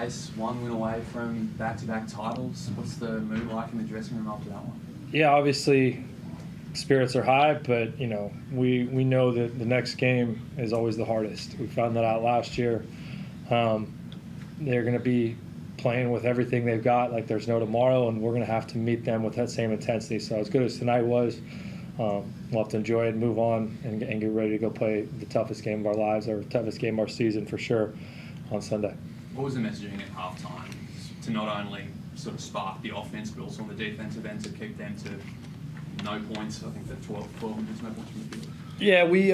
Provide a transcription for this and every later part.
Chase, one win away from back-to-back titles. What's the mood like in the dressing room after that one? Yeah, obviously spirits are high, but we know that the next game is always the hardest. We found that out last year. They're going to be playing with everything they've got like there's no tomorrow, and we're going to have to meet them with that same intensity. So as good as tonight was, we'll have to enjoy it and move on and get ready to go play the toughest game of our lives, or toughest game of our season for sure, on Sunday. What was the messaging at halftime to not only sort of spark the offense, but also on the defensive end to keep them to no points? I think that 12 and there's no points from the field. Yeah, we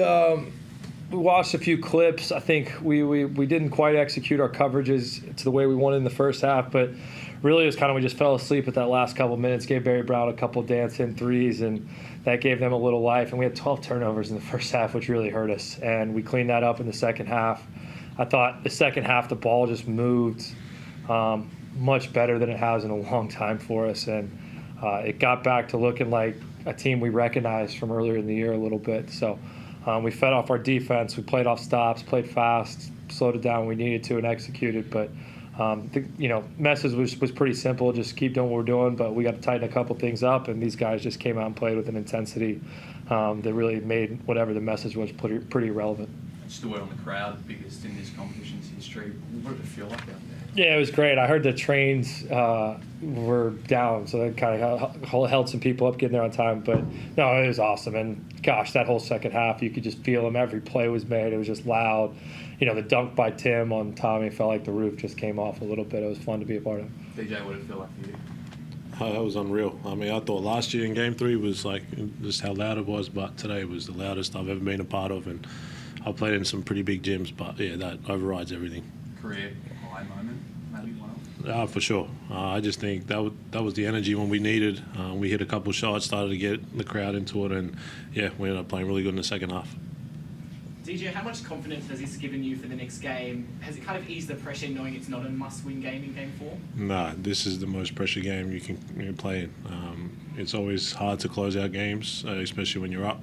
watched a few clips. I think we didn't quite execute our coverages to the way we wanted in the first half, but really it was kind of we just fell asleep at that last couple minutes, gave Barry Brown a couple dance-in threes, and that gave them a little life. And we had 12 turnovers in the first half, which really hurt us, and we cleaned that up in the second half. I thought the second half the ball just moved much better than it has in a long time for us, and it got back to looking like a team we recognized from earlier in the year a little bit. So we fed off our defense. We played off stops, played fast, slowed it down when we needed to, and executed. But the message was pretty simple: just keep doing what we're doing. But we got to tighten a couple things up, and these guys just came out and played with an intensity that really made whatever the message was pretty relevant. Just the word on the crowd, biggest in this competition's history. What did it feel like out there? Yeah, it was great. I heard the trains were down, so that kind of held some people up getting there on time. But no, it was awesome. And gosh, that whole second half, you could just feel them. Every play was made. It was just loud. The dunk by Tim on Tommy felt like the roof just came off a little bit. It was fun to be a part of. DJ, what did it feel like for you? That was unreal. I mean, I thought last year in Game 3 was like just how loud it was, but today was the loudest I've ever been a part of. And I played in some pretty big gyms, but yeah, that overrides everything. Career high moment, maybe one of? For sure. I just think that was the energy when we needed. We hit a couple shots, started to get the crowd into it, and yeah, we ended up playing really good in the second half. DJ, how much confidence has this given you for the next game? Has it kind of eased the pressure knowing it's not a must-win game in Game 4? Nah, this is the most pressure game you can play in. It's always hard to close out games, especially when you're up.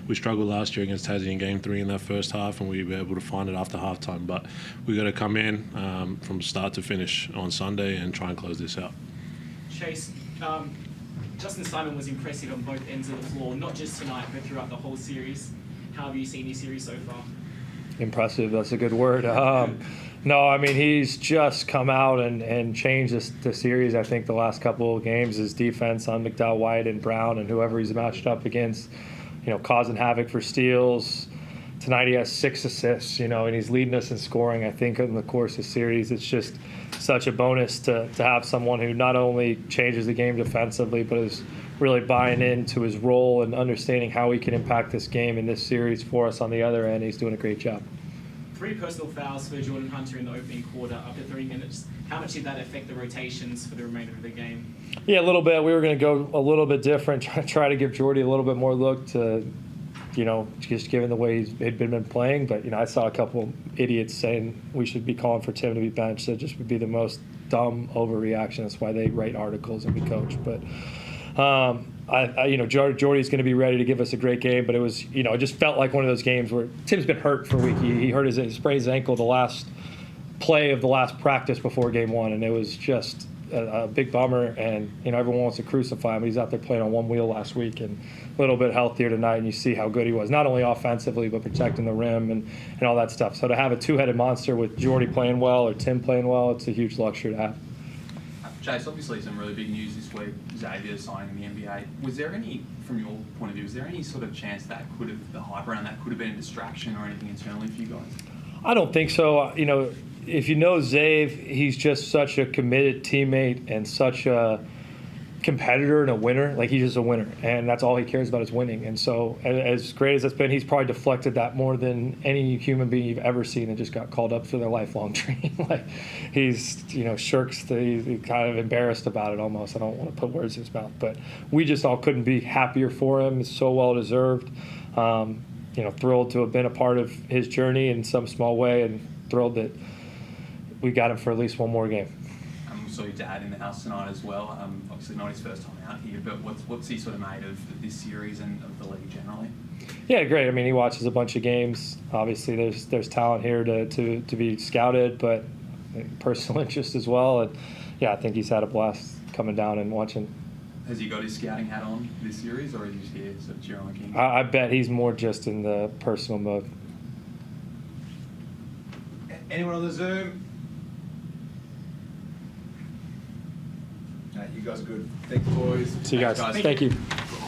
We struggled last year against Tassie in Game 3 in that first half, and we were able to find it after halftime. But we got to come in from start to finish on Sunday and try and close this out. Chase, Justin Simon was impressive on both ends of the floor, not just tonight, but throughout the whole series. How have you seen this series so far? Impressive, that's a good word. No, I mean, he's just come out and changed the series. I think the last couple of games, his defense on McDowell, White, and Brown, and whoever he's matched up against, causing havoc for steals. Tonight he has 6 assists, and he's leading us in scoring, I think, in the course of the series. It's just such a bonus to have someone who not only changes the game defensively, but is really buying into his role and understanding how he can impact this game in this series for us on the other end. He's doing a great job. 3 personal fouls for Jordan Hunter in the opening quarter after 3 minutes. How much did that affect the rotations for the remainder of the game? Yeah, a little bit. We were going to go a little bit different, try to give Jordy a little bit more look to, just given the way he'd been playing. But, I saw a couple idiots saying we should be calling for Tim to be benched. That just would be the most dumb overreaction. That's why they write articles and we coach. But Jordy's going to be ready to give us a great game, but it was, it just felt like one of those games where Tim's been hurt for a week. He hurt he sprained his ankle the last play of the last practice before Game 1, and it was just a big bummer. And everyone wants to crucify him. He's out there playing on one wheel last week and a little bit healthier tonight, and you see how good he was, not only offensively but protecting the rim and all that stuff. So to have a two-headed monster with Jordy playing well or Tim playing well, it's a huge luxury to have. Chase, obviously some really big news this week, Xavier signing in the NBA. Was there any, from your point of view, was there any sort of chance that the hype around that could have been a distraction or anything internally for you guys? I don't think so. If you know Xav, he's just such a committed teammate and such a competitor and a winner. Like, he's just a winner, and that's all he cares about is winning. And so as great as it's been, he's probably deflected that more than any human being you've ever seen and just got called up for their lifelong dream. Like, he's, shirks, he's kind of embarrassed about it almost. I don't want to put words in his mouth, but we just all couldn't be happier for him. It's so well deserved. Thrilled to have been a part of his journey in some small way, and thrilled that we got him for at least one more game. Saw your dad in the house tonight as well. Obviously not his first time out here, but what's he sort of made of this series and of the league generally? Yeah, great. I mean, he watches a bunch of games. Obviously, there's talent here to be scouted, but personal interest as well. And yeah, I think he's had a blast coming down and watching. Has he got his scouting hat on this series, or is he just here sort of cheering on King? I bet he's more just in the personal mode. Anyone on the Zoom? No, you guys are good. Thanks, boys. See you guys. Thanks, guys. Thank you.